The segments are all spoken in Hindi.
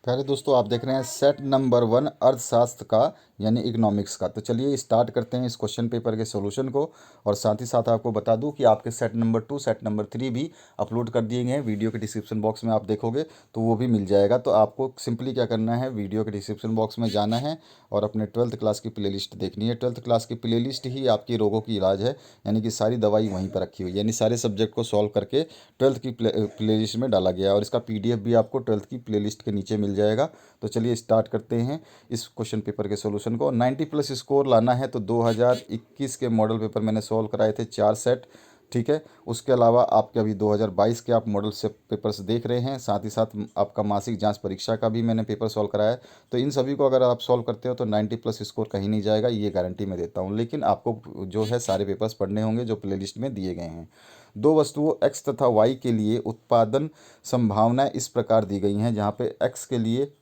खैर दोस्तों, आप देख रहे हैं सेट नंबर 1 अर्थशास्त्र का यानी इकोनॉमिक्स का। तो चलिए स्टार्ट करते हैं इस क्वेश्चन पेपर के सॉल्यूशन को। और साथ ही साथ आपको बता दूं कि आपके सेट नंबर 2 सेट नंबर 3 भी अपलोड कर दिए गए हैं। वीडियो के डिस्क्रिप्शन बॉक्स में आप देखोगे तो वो भी मिल जाएगा। तो आपको सिंपली क्या करना है, वीडियो के डिस्क्रिप्शन बॉक्स में जाना है और अपने 12th क्लास की प्लेलिस्ट देखनी है। 12th क्लास की प्लेलिस्ट ही आपकी रोगों की इलाज है, यानी कि सारी दवाई वहीं पर रखी हुई है, यानी सारे सब्जेक्ट को सॉल्व करके 12th की प्लेलिस्ट में डाला गया है। और इसका PDF भी आपको 12th की प्लेलिस्ट के नीचे मिल जाएगा। तो चलिए स्टार्ट करते हैं इस क्वेश्चन पेपर के सॉल्यूशन को। 90 प्लस स्कोर लाना है तो 2021 के मॉडल पेपर मैंने सॉल्व कराए थे 4 सेट, ठीक है। उसके अलावा आपके अभी 2022 के आप मॉडल से पेपर्स देख रहे हैं, साथ ही साथ आपका मासिक जांच परीक्षा का भी मैंने पेपर सॉल्व कराया है। तो इन सभी को अगर आप सॉल्व करते हो तो 90 प्लस स्कोर कहीं नहीं जाएगा, ये गारंटी मैं देता हूँ। लेकिन आपको जो है सारे पेपर्स पढ़ने होंगे जो प्लेलिस्ट में दिए गए हैं। दो वस्तुओं x तथा y के लिए उत्पादन संभावनाएं इस प्रकार दी गई हैं, जहाँ पे x के लिए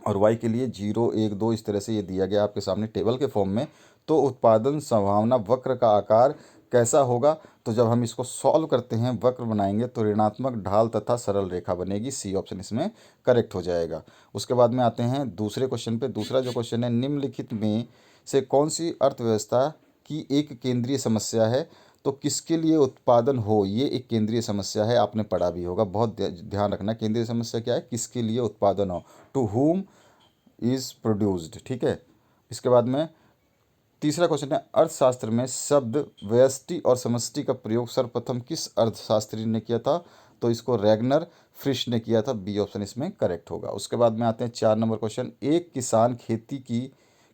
और y के लिए 0 1 2 इस तरह से ये दिया गया आपके सामने टेबल के फॉर्म में। तो उत्पादन संभावना वक्र का आकार कैसा होगा? तो जब हम इसको सॉल्व करते हैं, वक्र बनाएंगे तो ऋणात्मक ढाल तथा सरल रेखा बनेगी। सी ऑप्शन इसमें करेक्ट हो जाएगा। उसके बाद में आते हैं दूसरे क्वेश्चन पे। दूसरा जो क्वेश्चन है, निम्नलिखित में से कौन सी अर्थव्यवस्था की एक केंद्रीय समस्या है? तो किसके लिए उत्पादन हो, ये एक केंद्रीय समस्या है, आपने पढ़ा भी होगा। बहुत ध्यान रखना, केंद्रीय समस्या क्या है, किसके लिए उत्पादन हो, टू हुम इज प्रोड्यूस्ड, ठीक है। इसके बाद में तीसरा क्वेश्चन है, अर्थशास्त्र में शब्द व्यष्टि और समष्टि का प्रयोग सर्वप्रथम किस अर्थशास्त्री ने किया था? तो इसको रैगनर फ्रिश ने किया था। बी ऑप्शन इसमें करेक्ट होगा। उसके बाद में आते हैं 4 नंबर क्वेश्चन। एक किसान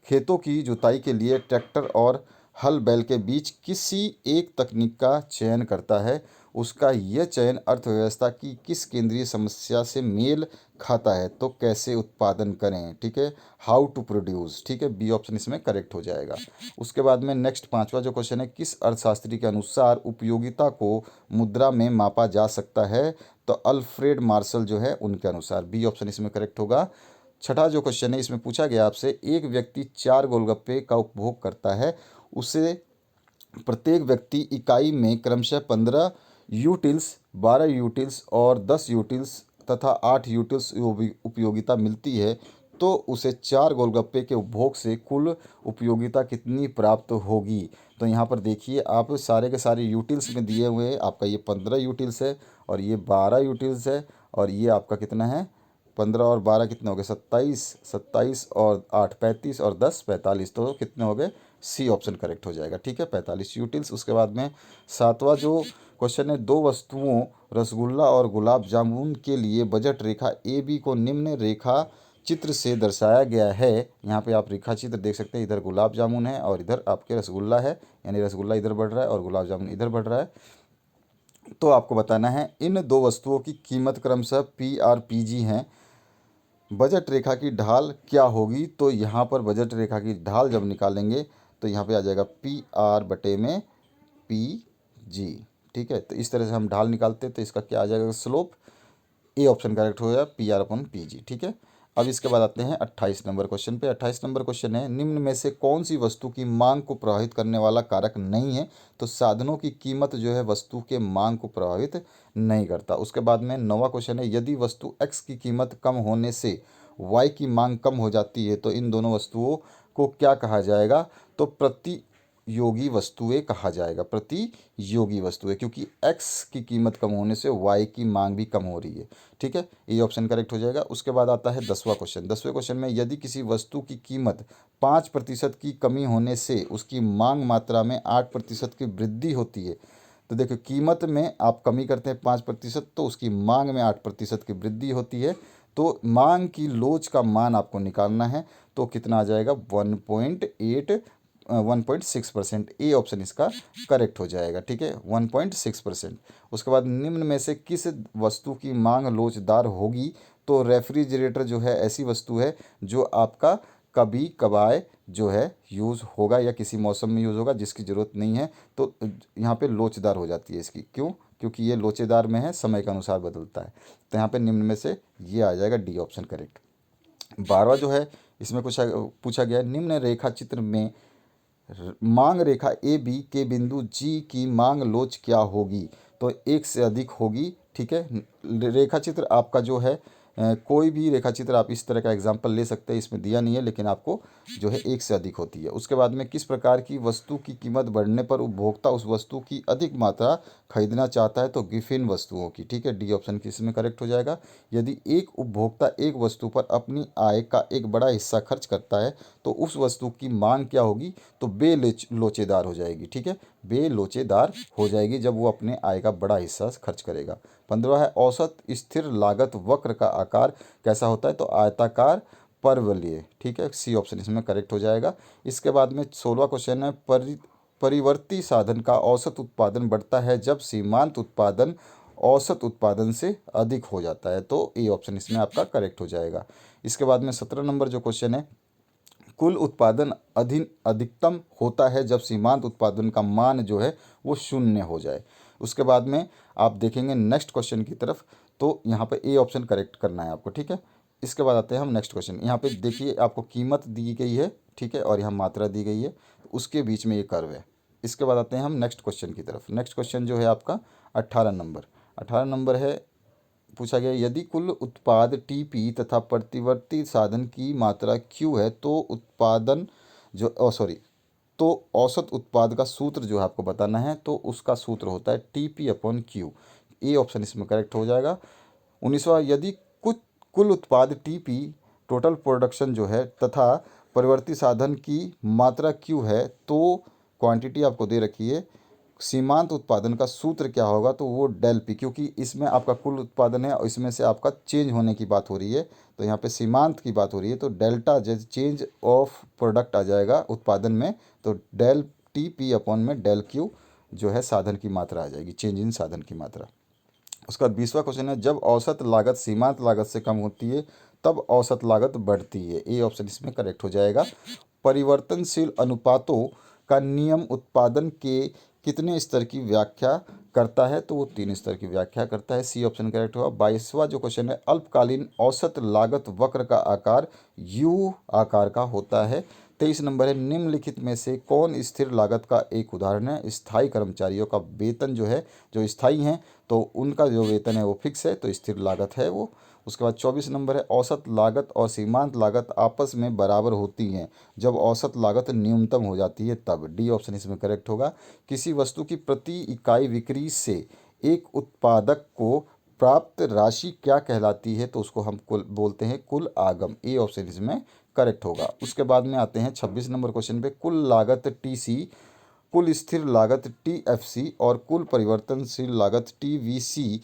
खेतों की जुताई के लिए ट्रैक्टर और हल बैल के बीच किसी एक तकनीक का चयन करता है। उसका यह चयन अर्थव्यवस्था की किस केंद्रीय समस्या से मेल खाता है? तो कैसे उत्पादन करें, ठीक है, हाउ टू प्रोड्यूस, ठीक है। बी ऑप्शन इसमें करेक्ट हो जाएगा। उसके बाद में नेक्स्ट पांचवा जो क्वेश्चन है, किस अर्थशास्त्री के अनुसार उपयोगिता को मुद्रा में मापा जा सकता है? तो अल्फ्रेड मार्शल जो है उनके अनुसार। बी ऑप्शन इसमें करेक्ट होगा। छठा जो क्वेश्चन है, इसमें पूछा गया आपसे, एक व्यक्ति 4 गोलगप्पे का उपभोग करता है, उसे प्रत्येक व्यक्ति इकाई में क्रमशः 15 यूटिल्स, 12 यूटिल्स और 10 यूटिल्स तथा 8 यूटिल्स उपयोगिता मिलती है। तो उसे 4 गोलगप्पे के उपभोग से कुल उपयोगिता कितनी प्राप्त होगी? तो यहाँ पर देखिए, आप सारे के सारे यूटिल्स में दिए हुए हैं। आपका ये 15 यूटिल्स है और ये 12 यूटिल्स है और ये आपका कितना है, 15 और 12 कितने हो गए, 27, 27 और 8 35 और 10 45। तो कितने हो गए? सी ऑप्शन करेक्ट हो जाएगा, ठीक है, 45 यूटिल्स। उसके बाद में सातवां जो क्वेश्चन है, दो वस्तुओं रसगुल्ला और गुलाब जामुन के लिए बजट रेखा ए बी को निम्न रेखा चित्र से दर्शाया गया है। यहाँ पे आप रेखा चित्र देख सकते हैं, इधर गुलाब जामुन है और इधर आपके रसगुल्ला है, यानी रसगुल्ला इधर बढ़ रहा है और गुलाब जामुन इधर बढ़ रहा है। तो आपको बताना है इन दो वस्तुओं की कीमत क्रमशः पी आर पी जी हैं। बजट रेखा की ढाल क्या होगी? तो यहाँ पर बजट रेखा की ढाल जब निकालेंगे तो यहाँ पे आ जाएगा पी आर बटे में पी जी, ठीक है। तो इस तरह से हम ढाल निकालते हैं तो इसका क्या आ जाएगा, स्लोप। ए ऑप्शन करेक्ट हो गया, पी आर अपन पी जी, ठीक है। अब इसके बाद आते हैं 28 नंबर क्वेश्चन पे। 28 नंबर क्वेश्चन है, निम्न में से कौन सी वस्तु की मांग को प्रभावित करने वाला कारक नहीं है? तो साधनों की कीमत जो है वस्तु के मांग को प्रभावित नहीं करता। उसके बाद में 9वां क्वेश्चन है, यदि वस्तु एक्स की कीमत कम होने से वाई की मांग कम हो जाती है तो इन दोनों वस्तुओं को क्या कहा जाएगा? तो प्रतियोगी वस्तुएं कहा जाएगा, प्रतियोगी वस्तुएं, क्योंकि एक्स की कीमत कम होने से वाई की मांग भी कम हो रही है, ठीक है। ये ऑप्शन करेक्ट हो जाएगा। उसके बाद आता है 10वां क्वेश्चन। 10वें क्वेश्चन में, यदि किसी वस्तु की कीमत 5% की कमी होने से उसकी मांग मात्रा में 8% की वृद्धि होती है। तो देखो, कीमत में आप कमी करते हैं 5%, तो उसकी मांग में 8% की वृद्धि होती है। तो मांग की लोच का मान आपको निकालना है, तो कितना आ जाएगा, 1.6%। ए ऑप्शन इसका करेक्ट हो जाएगा, ठीक है, 1.6%। उसके बाद निम्न में से किस वस्तु की मांग लोचदार होगी? तो रेफ्रिजरेटर जो है ऐसी वस्तु है जो आपका कभी कभार जो है यूज़ होगा या किसी मौसम में यूज़ होगा, जिसकी ज़रूरत नहीं है तो यहाँ पे लोचदार हो जाती है इसकी। क्यों? क्योंकि ये लोचेदार में है, समय के अनुसार बदलता है। तो यहाँ पे निम्न में से ये आ जाएगा, डी ऑप्शन करेक्ट। 12वां जो है, इसमें कुछ पूछा गया है, निम्न रेखा चित्र में मांग रेखा ए बी के बिंदु जी की मांग लोच क्या होगी? तो एक से अधिक होगी, ठीक है। रेखा चित्र आपका जो है कोई भी रेखा चित्र आप इस तरह का एग्जाम्पल ले सकते हैं, इसमें दिया नहीं है लेकिन आपको जो है एक से अधिक होती है। उसके बाद में किस प्रकार की वस्तु की कीमत बढ़ने पर उपभोक्ता उस वस्तु की अधिक मात्रा खरीदना चाहता है, तो गिफिन वस्तुओं की। ठीक है, डी ऑप्शन किसमें करेक्ट हो जाएगा। यदि एक उपभोक्ता एक वस्तु पर अपनी आय का एक बड़ा हिस्सा खर्च करता है तो उस वस्तु की मांग क्या होगी, तो बेलोचेदार हो जाएगी। ठीक है, बेलोचेदार हो जाएगी जब वो अपने आय का बड़ा हिस्सा खर्च करेगा। 15 है औसत स्थिर लागत वक्र का आकार कैसा होता है, तो आयताकार परवलय। ठीक है, सी ऑप्शन इसमें करेक्ट हो जाएगा। इसके बाद में 16वां क्वेश्चन है परिवर्ती साधन का औसत उत्पादन बढ़ता है जब सीमांत उत्पादन औसत उत्पादन से अधिक हो जाता है, तो ए ऑप्शन इसमें आपका करेक्ट हो जाएगा। इसके बाद में 17 नंबर जो क्वेश्चन है, कुल उत्पादन अधिकतम होता है जब सीमांत उत्पादन का मान जो है वो शून्य हो जाए। उसके बाद में आप देखेंगे नेक्स्ट क्वेश्चन की तरफ, तो यहाँ पे ए ऑप्शन करेक्ट करना है आपको। ठीक है, इसके बाद आते हैं हम नेक्स्ट क्वेश्चन। यहाँ पे देखिए आपको कीमत दी गई है, ठीक है, और यहाँ मात्रा दी गई है, उसके बीच में ये कर्व है। इसके बाद आते हैं हम नेक्स्ट क्वेश्चन की तरफ। नेक्स्ट क्वेश्चन जो है आपका 18 नंबर है, पूछा गया यदि कुल उत्पाद टीपी तथा प्रतिवर्ती साधन की मात्रा क्यू है तो उत्पादन जो सॉरी तो औसत उत्पाद का सूत्र जो है आपको बताना है, तो उसका सूत्र होता है TP upon Q. A option इसमें करेक्ट हो जाएगा। 19वां, यदि कुछ कुल उत्पाद टीपी टोटल प्रोडक्शन जो है तथा परिवर्ती साधन की मात्रा क्यू है तो क्वांटिटी आपको दे रखी है, सीमांत उत्पादन का सूत्र क्या होगा, तो वो डेल पी, क्योंकि इसमें आपका कुल उत्पादन है और इसमें से आपका चेंज होने की बात हो रही है, तो यहाँ पे सीमांत की बात हो रही है, तो डेल्टा जैसे चेंज ऑफ प्रोडक्ट आ जाएगा उत्पादन में, तो डेल टी पी अपॉन में डेल क्यू जो है साधन की मात्रा आ जाएगी, चेंज इन साधन की मात्रा। उसका 20वां क्वेश्चन है, जब औसत लागत सीमांत लागत से कम होती है तब औसत लागत बढ़ती है। ए ऑप्शन इसमें करेक्ट हो जाएगा। परिवर्तनशील अनुपातों का नियम उत्पादन के कितने स्तर की व्याख्या करता है, तो वो 3 स्तर की व्याख्या करता है। सी ऑप्शन करेक्ट होगा। 22वां जो क्वेश्चन है, अल्पकालीन औसत लागत वक्र का आकार यू आकार का होता है। 23 नंबर है, निम्नलिखित में से कौन स्थिर लागत का एक उदाहरण है। स्थायी कर्मचारियों का वेतन जो है, जो स्थायी हैं तो उनका जो वेतन है वो फिक्स है, तो स्थिर लागत है वो। उसके बाद 24 नंबर है, औसत लागत और सीमांत लागत आपस में बराबर होती हैं जब औसत लागत न्यूनतम हो जाती है तब। डी ऑप्शन इसमें करेक्ट होगा। किसी वस्तु की प्रति इकाई बिक्री से एक उत्पादक को प्राप्त राशि क्या कहलाती है, तो उसको हम कुल बोलते हैं कुल आगम। ए ऑप्शन इसमें करेक्ट होगा। उसके बाद में आते हैं 26 नंबर क्वेश्चन पे, कुल लागत टीसी, कुल स्थिर लागत टीएफसी और कुल परिवर्तनशील लागत टीवीसी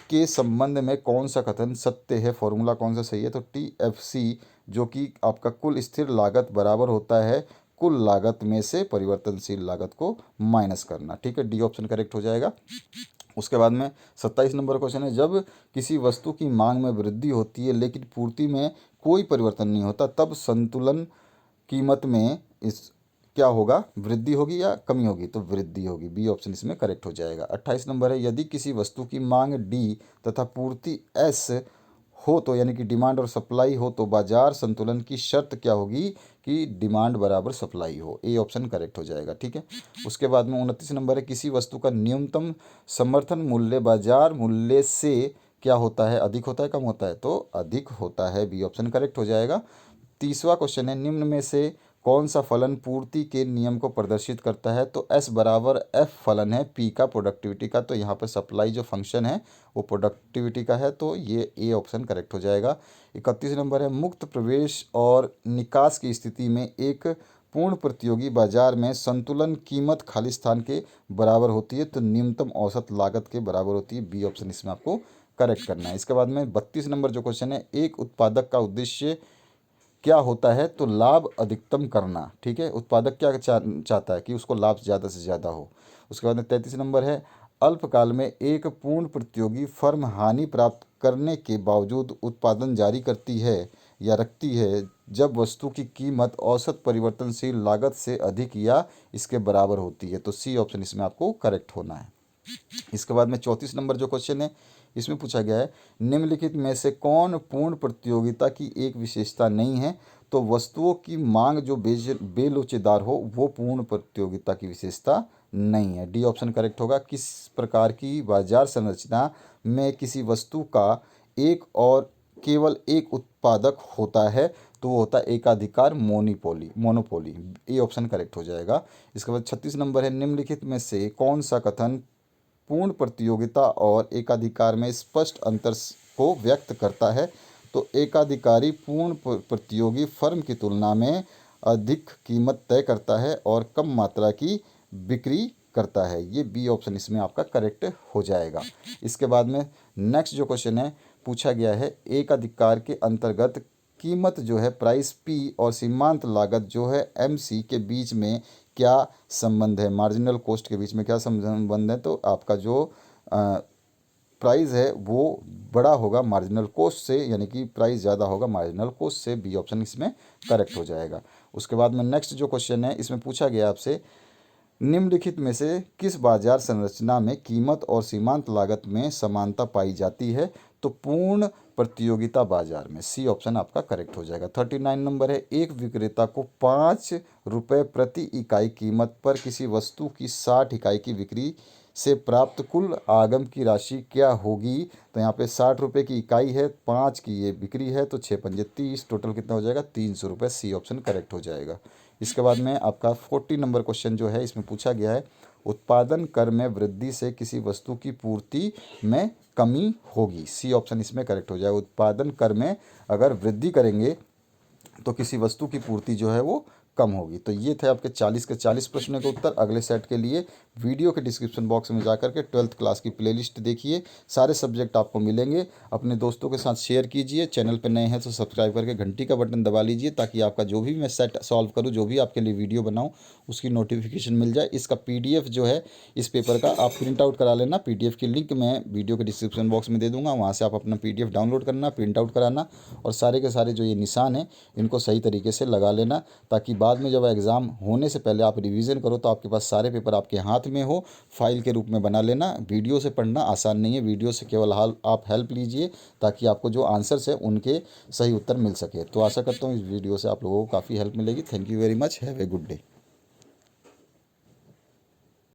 के संबंध में कौन सा कथन सत्य है, फॉर्मूला कौन सा सही है, तो टीएफसी जो कि आपका कुल स्थिर लागत बराबर होता है कुल लागत में से परिवर्तनशील लागत को माइनस करना। ठीक है, डी ऑप्शन करेक्ट हो जाएगा। उसके बाद में 27 नंबर क्वेश्चन है, जब किसी वस्तु की मांग में वृद्धि होती है लेकिन पूर्ति में कोई परिवर्तन नहीं होता तब संतुलन कीमत में इस क्या होगा, वृद्धि होगी या कमी होगी, तो वृद्धि होगी। बी ऑप्शन इसमें करेक्ट हो जाएगा। 28 नंबर है, यदि किसी वस्तु की मांग डी तथा पूर्ति एस हो तो यानी कि डिमांड और सप्लाई हो तो बाजार संतुलन की शर्त क्या होगी, कि डिमांड बराबर सप्लाई हो। ए ऑप्शन करेक्ट हो जाएगा। ठीक है, उसके बाद में 29 नंबर है, किसी वस्तु का न्यूनतम समर्थन मूल्य बाजार मूल्य से क्या होता है, अधिक होता है कम होता है, तो अधिक होता है। बी ऑप्शन करेक्ट हो जाएगा। 30वां क्वेश्चन है, निम्न में से कौन सा फलन पूर्ति के नियम को प्रदर्शित करता है, तो एस बराबर एफ फलन है पी का प्रोडक्टिविटी का, तो यहाँ पर सप्लाई जो फंक्शन है वो प्रोडक्टिविटी का है, तो ये ए ऑप्शन करेक्ट हो जाएगा। 31 नंबर है, मुक्त प्रवेश और निकास की स्थिति में एक पूर्ण प्रतियोगी बाजार में संतुलन कीमत खाली स्थान के बराबर होती है, तो न्यूनतम औसत लागत के बराबर होती है। बी ऑप्शन इसमें आपको करेक्ट करना है। इसके बाद में 32 नंबर जो क्वेश्चन है, एक उत्पादक का उद्देश्य क्या होता है, तो लाभ अधिकतम करना। ठीक है, उत्पादक क्या चाहता है, कि उसको लाभ ज़्यादा से ज़्यादा हो। उसके बाद में 33 नंबर है, अल्पकाल में एक पूर्ण प्रतियोगी फर्म हानि प्राप्त करने के बावजूद उत्पादन जारी करती है या रखती है जब वस्तु की कीमत औसत परिवर्तनशील लागत से अधिक या इसके बराबर होती है, तो सी ऑप्शन इसमें आपको करेक्ट होना है। इसके बाद में 34 नंबर जो क्वेश्चन है, इसमें पूछा गया है, निम्नलिखित में से कौन पूर्ण प्रतियोगिता की एक विशेषता नहीं है, तो वस्तुओं की मांग जो बेलोचेदार हो वो पूर्ण प्रतियोगिता की विशेषता नहीं है। डी ऑप्शन करेक्ट होगा। किस प्रकार की बाजार संरचना में किसी वस्तु का एक और केवल एक उत्पादक होता है तो वो होता है एकाधिकार मोनोपोली। ये ऑप्शन करेक्ट हो जाएगा। इसके बाद 36 नंबर है, निम्नलिखित में से कौन सा कथन पूर्ण प्रतियोगिता और एकाधिकार में स्पष्ट अंतर को व्यक्त करता है? तो एकाधिकारी पूर्ण प्रतियोगी फर्म की तुलना में अधिक कीमत तय करता है और कम मात्रा की बिक्री करता है। ये बी ऑप्शन इसमें आपका करेक्ट हो जाएगा। इसके बाद में नेक्स्ट जो क्वेश्चन है पूछा गया है, एकाधिकार के अंतर्गत कीमत जो है प्राइस पी और सीमांत लागत जो है एम सी के बीच में क्या संबंध है? मार्जिनल कॉस्ट के बीच में क्या संबंध है? तो आपका जो प्राइस है वो बड़ा होगा मार्जिनल कॉस्ट से, यानी कि प्राइस ज़्यादा होगा मार्जिनल कॉस्ट से। बी ऑप्शन इसमें करेक्ट हो जाएगा। उसके बाद में नेक्स्ट जो क्वेश्चन है इसमें पूछा गया आपसे, निम्नलिखित में से किस बाजार संरचना में कीमत और सीमांत लागत में समानता पाई जाती है? तो पूर्ण प्रतियोगिता बाजार में। सी ऑप्शन आपका करेक्ट हो जाएगा। 39 नंबर है, एक विक्रेता को 5 रुपये प्रति इकाई कीमत पर किसी वस्तु की 60 इकाई की बिक्री से प्राप्त कुल आगम की राशि क्या होगी? तो यहाँ पे 60 रुपये की इकाई है, 5 की ये बिक्री है, तो 6 पंजे 30, टोटल कितना हो जाएगा? 300 रुपये। सी ऑप्शन करेक्ट हो जाएगा। इसके बाद में आपका 40 नंबर क्वेश्चन जो है इसमें पूछा गया है, उत्पादन कर में वृद्धि से किसी वस्तु की पूर्ति में कमी होगी। सी ऑप्शन इसमें करेक्ट हो जाएगा। उत्पादन कर में अगर वृद्धि करेंगे तो किसी वस्तु की पूर्ति जो है वो कम होगी। तो ये थे आपके 40 के 40 प्रश्नों के उत्तर। अगले सेट के लिए वीडियो के डिस्क्रिप्शन बॉक्स में जाकर के 12th क्लास की प्लेलिस्ट देखिए, सारे सब्जेक्ट आपको मिलेंगे। अपने दोस्तों के साथ शेयर कीजिए। चैनल पर नए हैं तो सब्सक्राइब करके घंटी का बटन दबा लीजिए, ताकि आपका जो भी मैं सेट सॉल्व करूँ, जो भी आपके लिए वीडियो बनाऊँ, उसकी नोटिफिकेशन मिल जाए। इसका PDF जो है इस पेपर का आप प्रिंट आउट करा लेना। PDF की लिंक मैं वीडियो के डिस्क्रिप्शन बॉक्स में दे दूँगा, वहाँ से आप अपना PDF डाउनलोड करना, प्रिंट आउट कराना और सारे के सारे जो ये निशान हैं इनको सही तरीके से लगा लेना, ताकि बाद में जब एग्ज़ाम होने से पहले आप रिवीजन करो तो आपके पास सारे पेपर आपके हाथ में हो, फाइल के रूप में बना लेना। वीडियो से पढ़ना आसान नहीं है, वीडियो से केवल आप हेल्प लीजिए ताकि आपको जो आंसर्स है उनके सही उत्तर मिल सके। तो आशा करता हूँ इस वीडियो से आप लोगों को काफ़ी हेल्प मिलेगी। Thank you very much, have a good day.